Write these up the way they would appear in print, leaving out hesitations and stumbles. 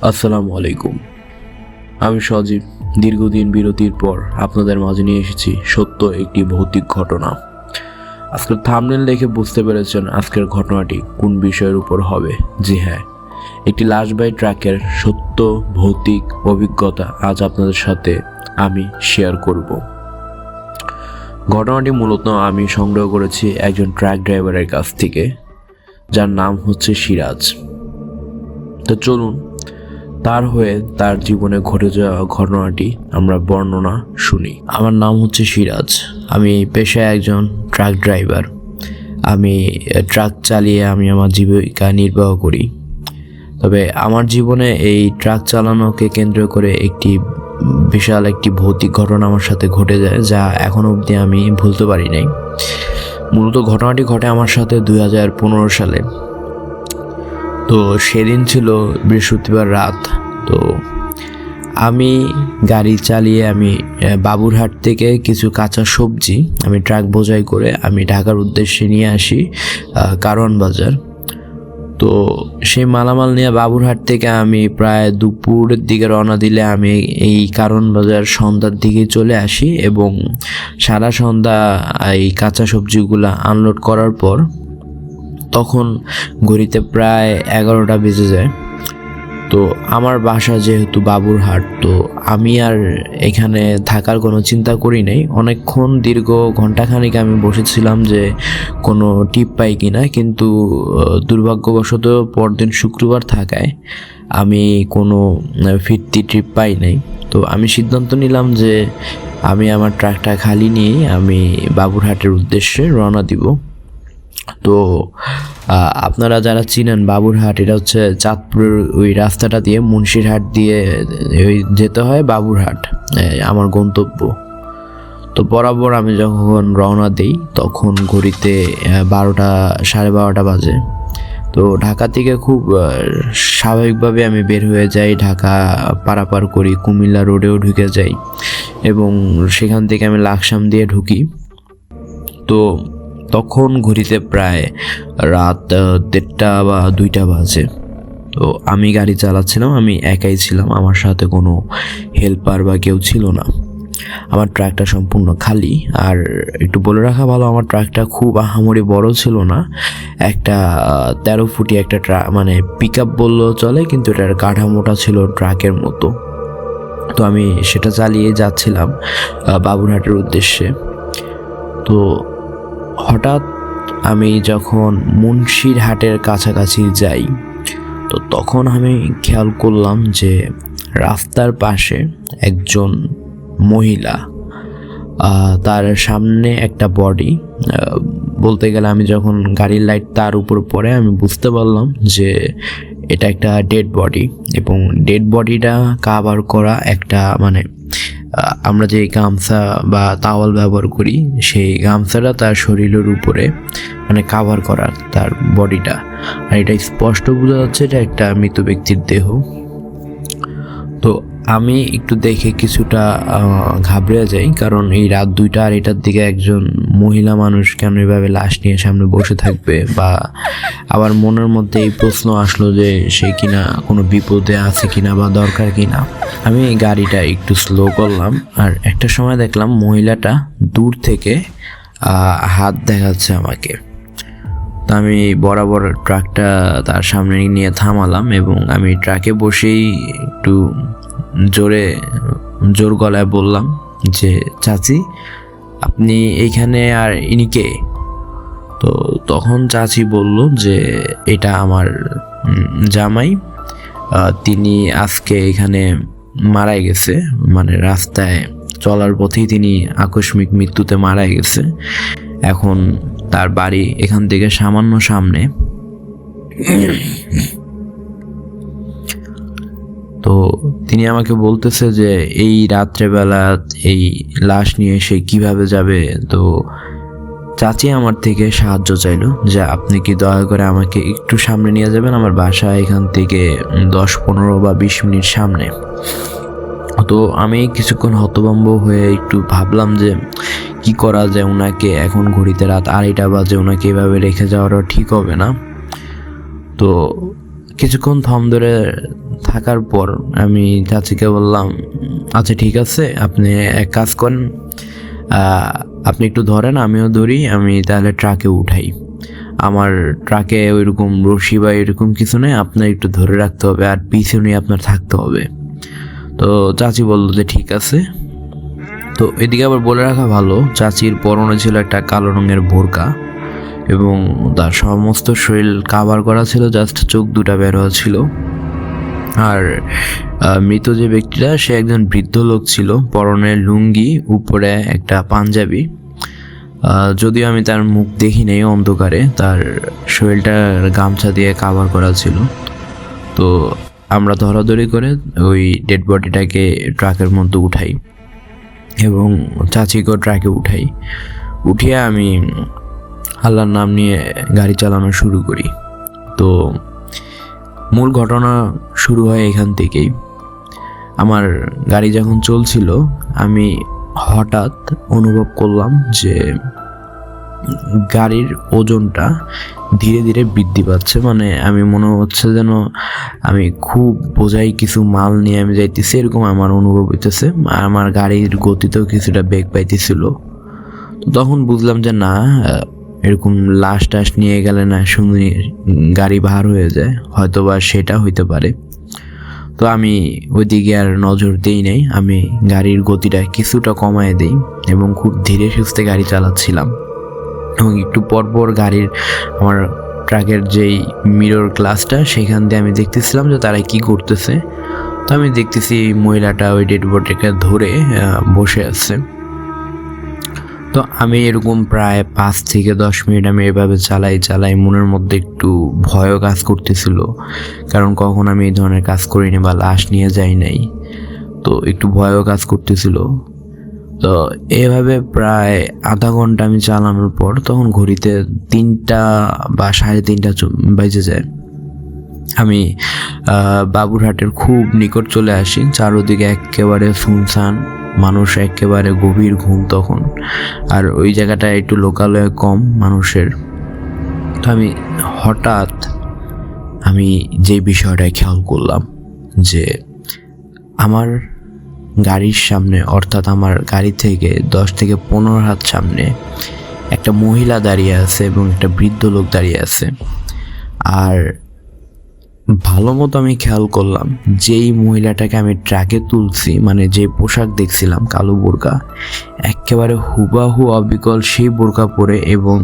আসসালামু আলাইকুম। আমি সজীব। দীর্ঘদিন বিরতির পর আপনাদের মাঝে নিয়ে এসেছি সত্য একটি ভৌতিক ঘটনা। আজকের থাম্বনেল দেখে বুঝতে পেরেছেন আজকের ঘটনাটি কোন বিষয়ের উপর হবে। জি হ্যাঁ, একটি লাশবাহী ট্রাকের সত্য ভৌতিক অভিজ্ঞতা আজ আপনাদের সাথে আমি শেয়ার করব। ঘটনাটি মূলত আমি সংগ্রহ করেছি একজন ট্রাক ড্রাইভারের কাছ থেকে, যার নাম হচ্ছে সিরাজ। তো চলুন তার হয়ে তার জীবনে ঘটে যাওয়া ঘটনাটি আমরা বর্ণনা শুনি। আমার নাম হচ্ছে সিরাজ। আমি পেশায় একজন ট্রাক ড্রাইভার। আমি ট্রাক চালিয়ে আমি আমার জীবিকা নির্বাহ করি। তবে আমার জীবনে এই ট্রাক চালানোকে কেন্দ্র করে বিশাল একটি ভৌতিক ঘটনা আমার সাথে ঘটে যায়, যা এখনো অবধি আমি ভুলতে পারি নাই। মূলত ঘটনাটি ঘটে আমার সাথে 2015 সালে। তো সেদিন ছিল বৃহস্পতিবার রাত। তো আমি গাড়ি চালিয়ে আমি বাবুরহাট থেকে কিছু কাঁচা সবজি আমি ট্রাক বোঝাই করে আমি ঢাকার উদ্দেশ্যে নিয়ে আসি কারওয়ান বাজার। তো সেই মালামাল নিয়ে বাবুরহাট থেকে আমি প্রায় দুপুরের দিকে রওনা দিলে আমি এই কারওয়ান বাজার সন্ধ্যার দিকে চলে আসি এবং সারা সন্ধ্যা এই কাঁচা সবজিগুলো আনলোড করার পর তখন ঘড়িতে প্রায় 11টা বেজে যায়। তো আমার বাসা যেহেতু বাবুরহাট, তো আমি আর এখানে থাকার কোনো চিন্তা করি নাই। অনেকক্ষণ দীর্ঘ ঘন্টাখানিক আমি বসেছিলাম যে কোনো টিপ পাই কিনা, কিন্তু দুর্ভাগ্যবশত পরদিন শুক্রবার থাকায় আমি কোনো ফিরতি ট্রিপ পাই নাই। তো আমি সিদ্ধান্ত নিলাম যে আমি আমার ট্রাকটা খালি নিয়ে আমি বাবুরহাটের উদ্দেশ্যে রওনা দিব। তো আপনারা যারা চিনেন বাবুরহাট, এটা হচ্ছে চাঁদপুরের ওই রাস্তাটা দিয়ে মুন্সিরহাট দিয়ে ওই যেতে হয় বাবুরহাট, আমার গন্তব্য। তো বরাবর আমি যখন রওনা দিই তখন ঘড়িতে 12টা 12:30 বাজে। তো ঢাকা থেকে খুব স্বাভাবিকভাবে আমি বের হয়ে যাই, ঢাকা পারাপার করি, কুমিল্লা রোডেও ঢুকে যাই এবং সেখান থেকে আমি লাকসাম দিয়ে ঢুকি। তো তখন ঘড়িতে প্রায় রাত 1:30 বা 2টা বাজে। তো আমি গাড়ি চালাচ্ছিলাম, আমি একাই ছিলাম, আমার সাথে কোনো হেল্পার বা কেউ ছিল না। আমার ট্রাকটা সম্পূর্ণ খালি। আর একটু বলে রাখা ভালো, আমার ট্রাকটা খুব আহামরি বড় ছিল না। একটা 13 ফুটি একটা ট্রাক, মানে পিক আপ বললেও চলে, কিন্তু এটার কাঠামোটা ছিল ট্রাকের মতো। তো আমি সেটা চালিয়ে যাচ্ছিলাম বাবুরহাটের উদ্দেশ্যে। তো হঠাৎ আমি যখন মুন্সিরহাটের কাছাকাছি যাই, তো তখন আমি খেয়াল করলাম যে রাস্তার পাশে একজন মহিলা, তার সামনে একটা বডি, বলতে গেলে আমি যখন গাড়ির লাইট তার উপর পড়ে আমি বুঝতে পারলাম যে এটা একটা ডেড বডি। এবং ডেড বডিটা কাভার করা একটা, মানে আমরা যে গামছা বা তাওয়াল ব্যবহার করি, সেই গামছাটা তার শরীরের উপরে মানে কাভার করা তার বডিটা। আর এটা স্পষ্ট বোঝা যাচ্ছে এটা একটা মৃত ব্যক্তির দেহ। তো আমি একটু দেখে কিছুটা ঘাবড়ে যাই, কারণ এই রাত 2টা-2:30টার দিকে একজন মহিলা মানুষ কেন এভাবে লাশ নিয়ে সামনে বসে থাকবে। বা আবার মনের মধ্যে এই প্রশ্ন আসলো যে সে কিনা কোনো বিপদে আছে কিনা বা দরকার কিনা। আমি গাড়িটা একটু স্লো করলাম, আর একটা সময় দেখলাম মহিলাটা দূর থেকে হাত দেখাচ্ছে আমাকে। তো আমি বরাবর ট্রাকটা তার সামনে নিয়ে থামালাম এবং আমি ট্রাকে বসেই একটু জোর গলায় বললাম যে, চাচি আপনি এইখানে, আর ইনি কে? তো তখন চাচি বলল যে এটা আমার জামাই, তিনি আজকে এখানে মারা গেছে, মানে রাস্তায় চলার পথেই তিনি আকস্মিক মৃত্যুতে মারা গেছে। এখন তার বাড়ি এখান থেকে সামান্য সামনে। তো তিনি আমাকে বলতেছে যে এই রাত্রেবেলা এই লাশ নিয়ে সে কিভাবে যাবে। তো চাচি আমার থেকে সাহায্য চাইলো যে আপনি কি দয়া করে আমাকে একটু সামনে নিয়ে যাবেন, আমার বাসা এখান থেকে 10-15 বা 20 মিনিট সামনে। তো আমি কিছুক্ষণ হতভম্ব হয়ে একটু ভাবলাম যে কি করা যায়, ওনাকে এখন ঘড়িতে রাত 2:30 বাজে, ওনাকে এভাবে রেখে যাওয়াটা ঠিক হবে না। তো কিছুক্ষণ থম ধরে থাকার পর আমি চাচিকে বললাম, আচ্ছা ঠিক আছে, আপনি এক কাজ করেন, আপনি একটু ধরেন, আমিও ধরি, আমি তাহলে ট্রাকে উঠাই। আমার ট্রাকে ওইরকম রশি বা এরকম কিছু নেই, আপনার একটু ধরে রাখতে হবে আর পিছনে আপনার থাকতে হবে। তো চাচি বললো যে ঠিক আছে। তো এদিকে আবার বলে রাখা ভালো, চাচির পরনে ছিল একটা কালো রঙের বোরকা এবং তার সমস্ত শরীর কাভার করা ছিল, জাস্ট চোখ দুটা বের হওয়া ছিল। আর মৃত যে ব্যক্তিটা সে একজন বৃদ্ধ লোক ছিল, পরনে লুঙ্গি, উপরে একটা পাঞ্জাবি। যদিও আমি তার মুখ দেখি নাই, অন্ধকারে তার শরীরটা গামছা দিয়ে কাভার করা ছিল। তো আমরা ধরাধরি করে ওই ডেড বডিটাকে ট্রাকের মধ্যে উঠাই এবং চাচিকেও ট্রাকে উঠিয়ে আমি আল্লাহর নাম নিয়ে গাড়ি চালানো শুরু করি। তো মূল ঘটনা শুরু হয় এখান থেকেই। আমার গাড়ি যখন চলছিল আমি হঠাৎ অনুভব করলাম যে গাড়ির ওজনটা ধীরে ধীরে বৃদ্ধি পাচ্ছে। মানে আমি মনে হচ্ছে যেন আমি খুব বোঝাই কিছু মাল নিয়ে আমি যাইতেছি, এরকম আমার অনুভব হইতেছে। আর আমার গাড়ির গতিতেও কিছুটা বেগ পাইতেছিল। তো তখন বুঝলাম যে না, এরকম লাশ টাশ নিয়ে গেলে না শুনে গাড়ি ভার হয়ে যায়, হয়তো বা সেটা হইতে পারে। তো আমি ওইদিকে আর নজর দিই নাই, আমি গাড়ির গতিটা কিছুটা কমায় দিই এবং খুব ধীরে সুস্থে গাড়ি চালাচ্ছিলাম। এবং একটু পরপর গাড়ির আমার ট্রাকের যেই মিরর গ্লাসটা সেখান দিয়ে আমি দেখতেছিলাম যে তারা কি করতেছে। তো আমি দেখতেছি মহিলাটা ওই ডেড বডিটাকে ধরে বসে আছে। তো আমি এরকম প্রায় 5 থেকে 10 মিনিট আমি এভাবে চালাই মনের মধ্যে একটু ভয়ও কাজ করতেছিল, কারণ কখন আমি এই ধরনের কাজ করিনি বা লাশ নিয়ে যাই নাই। তো একটু ভয়ও কাজ করতেছিল। তো এভাবে প্রায় আধা ঘন্টা আমি চালানোর পর তখন ঘড়িতে 3টা বা 3:30 বেজে যায়। আমি বাবুরহাটের খুব নিকট চলে আসি। চারদিকে একেবারে শুনশান, মানুষ একেবারে গভীর ঘুম তখন। আর ওই জায়গাটা একটু লোকালয়ে কম মানুষের। তো আমি হঠাৎ যে বিষয়টা খেয়াল করলাম যে আমার গাড়ির সামনে, অর্থাৎ আমার গাড়ি থেকে 10 থেকে 15 হাত সামনে একটা মহিলা দাঁড়িয়ে আছে এবং একটা বৃদ্ধ লোক দাঁড়িয়ে আছে। আর ভালো মতো আমি খেয়াল করলাম, যেই মহিলাটাকে আমি ট্রাকে তুলছি, মানে যে পোশাক দেখছিলাম কালো বোরকা, একেবারে হুবাহু অবিকল সেই বোরকা পরে। এবং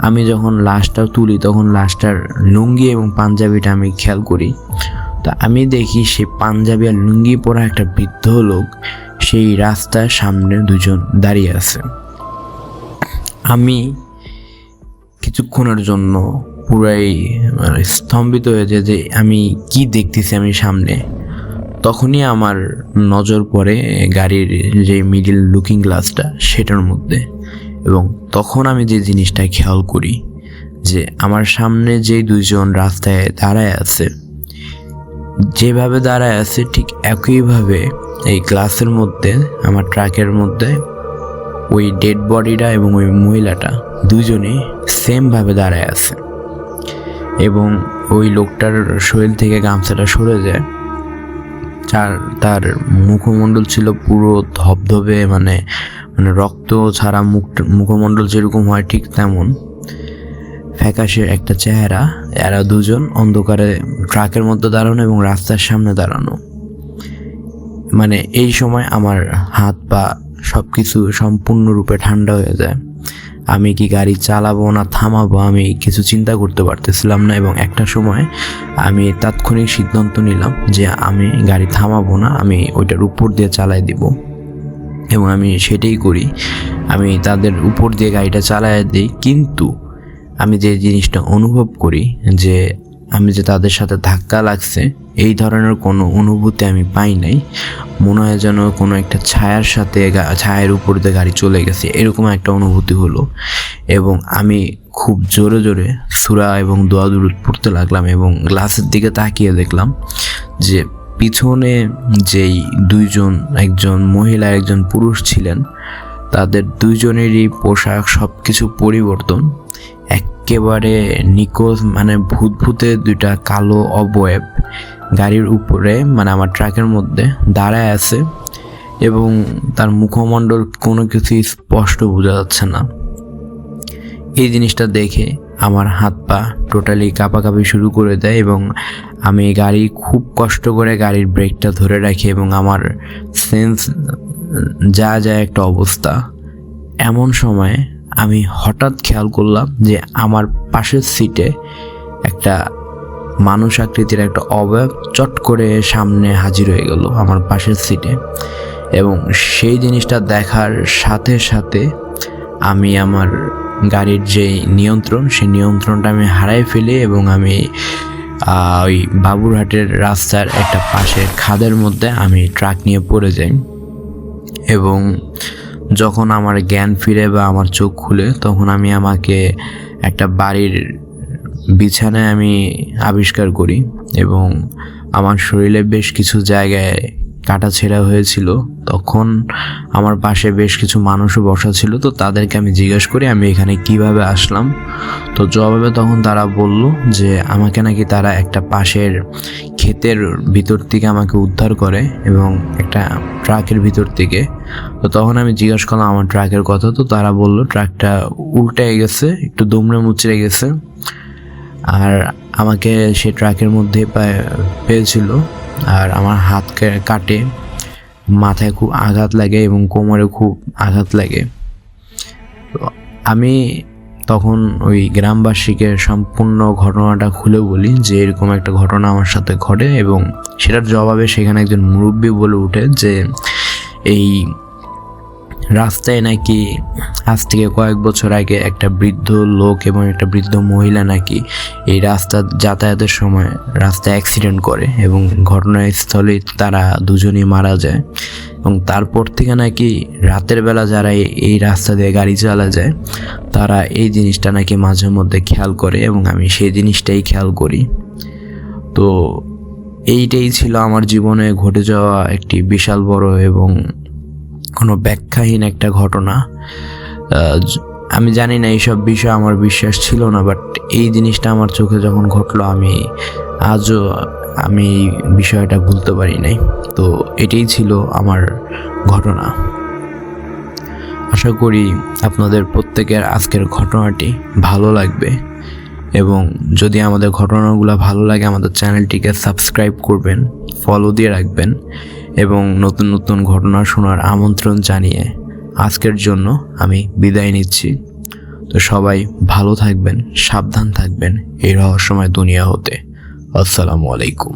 আমি যখন লাশটা তুলি তখন লাশটার লুঙ্গি এবং পাঞ্জাবিটা আমি খেয়াল করি। তা আমি দেখি সে পাঞ্জাবি আর লুঙ্গি পরা একটা বৃদ্ধ লোক সেই রাস্তার সামনে দুজন দাঁড়িয়ে আছে। আমি কিছুক্ষণের জন্য পুরাই স্তম্ভিত হয়ে যায় যে আমি কি দেখতেছি আমি সামনে। তখনই আমার নজর পড়ে গাড়ির যে মিডিল লুকিং গ্লাসটা সেটার মধ্যে, এবং তখন আমি যে জিনিসটা খেয়াল করি যে আমার সামনে যে দুইজন রাস্তায় দাঁড়ায় আছে, যেভাবে দাঁড়ায় আছে ঠিক একইভাবে এই গ্লাসের মধ্যে, আমার ট্রাকের মধ্যে ওই ডেড বডিটা এবং ওই মহিলাটা দুজনেই সেমভাবে দাঁড়ায় আছে। এবং ওই লোকটার শরীর থেকে গামছাটা সরে যায়। তার মুখমণ্ডল ছিল পুরো ধবধবে, মানে রক্ত ছাড়া মুখমণ্ডল যেরকম হয় ঠিক তেমন ফ্যাকাশে একটা চেহারা। এরা দুজন অন্ধকারে ট্রাকের মধ্যে দাঁড়ানো এবং রাস্তার সামনে দাঁড়ানো। মানে এই সময় আমার হাত পা সব কিছু সম্পূর্ণরূপে ঠান্ডা হয়ে যায়। আমি কি গাড়ি চালাবো না থামাবো আমি কিছু চিন্তা করতে পারতেছিলাম না। এবং একটা সময় আমি তাৎক্ষণিক সিদ্ধান্ত নিলাম যে আমি গাড়ি থামাবো না, আমি ওইটার উপর দিয়ে চালাই দিব। এবং আমি সেটাই করি, আমি তাদের উপর দিয়ে গাড়িটা চালায় দিই। কিন্তু আমি যে জিনিসটা অনুভব করি যে আমি যে তাদের সাথে ধাক্কা লাগছে, এই ধরনের কোনো অনুভূতি আমি পাই নাই। মনে হয় যেন কোনো একটা ছায়ার সাথে ছায়ার উপর দিয়ে গাড়ি চলে গেছে, এরকম একটা অনুভূতি হলো। এবং আমি খুব জোরে জোরে সূরা এবং দোয়া দুরূদ পড়তে লাগলাম এবং গ্লাসের দিকে তাকিয়ে দেখলাম যে পিছনে যেই দুইজন, একজন মহিলা একজন পুরুষ ছিলেন, তাদের দুইজনেরই পোশাক সব কিছু পরিবর্তন, একেবারে নিখোঁজ, মানে ভূতে দুইটা কালো অবয়ব গাড়ির উপরে মানে আমার ট্রাকের মধ্যে দাঁড়ায় আছে এবং তার মুখমণ্ডল কোনো কিছুই স্পষ্ট বোঝা যাচ্ছে না। এই জিনিসটা দেখে আমার হাত পা টোটালি কাঁপাকাঁপি শুরু করে দেয় এবং আমি গাড়ি খুব কষ্ট করে গাড়ির ব্রেকটা ধরে রাখি এবং আমার সেন্স যা একটা অবস্থা। এমন সময় আমি হঠাৎ খেয়াল করলাম যে আমার পাশের সিটে একটা মানুষ আকৃতির একটা অবয়ব চট করে সামনে হাজির হয়ে গেল আমার পাশের সিটে। এবং সেই জিনিসটা দেখার সাথে সাথে আমি আমার গাড়ির যে নিয়ন্ত্রণ, সেই নিয়ন্ত্রণটা আমি হারাই ফেলি এবং আমি ওই বাবুরহাটের রাস্তার একটা পাশের খাদের মধ্যে আমি ট্রাক নিয়ে পড়ে যাই। এবং যখন আমার জ্ঞান ফিরে বা আমার চোখ খুলে, তখন আমি আমাকে একটা বাড়ির বিছানায় আমি আবিষ্কার করি এবং আমার শরীরে বেশ কিছু জায়গায় কাটা ছেঁড়া হয়েছিল। তখন আমার পাশে বেশ কিছু মানুষও বসা ছিল, তো তাদেরকে আমি জিজ্ঞেস করি আমি এখানে কিভাবে আসলাম। তো জবাবে তখন তারা বলল যে আমাকে নাকি তারা একটা পাশের ক্ষেতের ভিতর থেকে আমাকে উদ্ধার করে এবং একটা ট্রাকের ভিতর থেকে। তো তখন আমি জিজ্ঞেস করলাম আমার ট্রাকের কথা, তো তারা বলল ট্রাকটা উল্টে গেছে, একটু দুমড়ে মুচড়ে গেছে। আর আমাকে সে ট্রাকের মধ্যে পেয়েছিল আর আমার হাত কাটে, মাথায় খুব আঘাত লাগে এবং কোমরে খুব আঘাত লাগে। তো আমি তখন ওই গ্রামবাসীকে সম্পূর্ণ ঘটনাটা খুলে বলি যে এরকম একটা ঘটনা আমার সাথে ঘটে এবং সেটার জবাবে সেখানে একজন মুরব্বী বলে ওঠে যে এই রাস্তায় নাকি আজ থেকে কয়েক বছর আগে একটা বৃদ্ধ লোক এবং একটা বৃদ্ধ মহিলা নাকি এই রাস্তা যাতায়াতের সময় রাস্তায় অ্যাক্সিডেন্ট করে এবং ঘটনাস্থলে তারা দুজনেই মারা যায়। এবং তারপর থেকে নাকি রাতের বেলা যারা এই রাস্তা দিয়ে গাড়ি চালা যায় তারা এই জিনিসটা নাকি মাঝে মধ্যে খেয়াল করে এবং আমি সেই জিনিসটাই খেয়াল করি। তো এইটাই ছিল আমার জীবনে ঘটে যাওয়া একটি বিশাল বড় এবং কোনো ব্যাখ্যাহীন একটা ঘটনা। আমি জানি না এইসব বিষয়ে আমার বিশ্বাস ছিল না, বাট এই জিনিসটা আমার চোখে যখন ঘটলো আজও আমি এই বিষয়টা ভুলতে পারি নাই। তো এটাই ছিল আমার ঘটনা। আশা করি আপনাদের প্রত্যেকের আজকের ঘটনাটি ভালো লাগবে এবং যদি আমাদের ঘটনাগুলো ভালো লাগে আমাদের চ্যানেলটিকে সাবস্ক্রাইব করবেন, ফলো দিয়ে রাখবেন এবং নতুন নতুন ঘটনা শোনার আমন্ত্রণ জানিয়ে আজকের জন্য আমি বিদায় নিচ্ছি। তো সবাই ভালো থাকবেন, সাবধান থাকবেন এই রহস্যময় দুনিয়া হতে। আসসালামু আলাইকুম।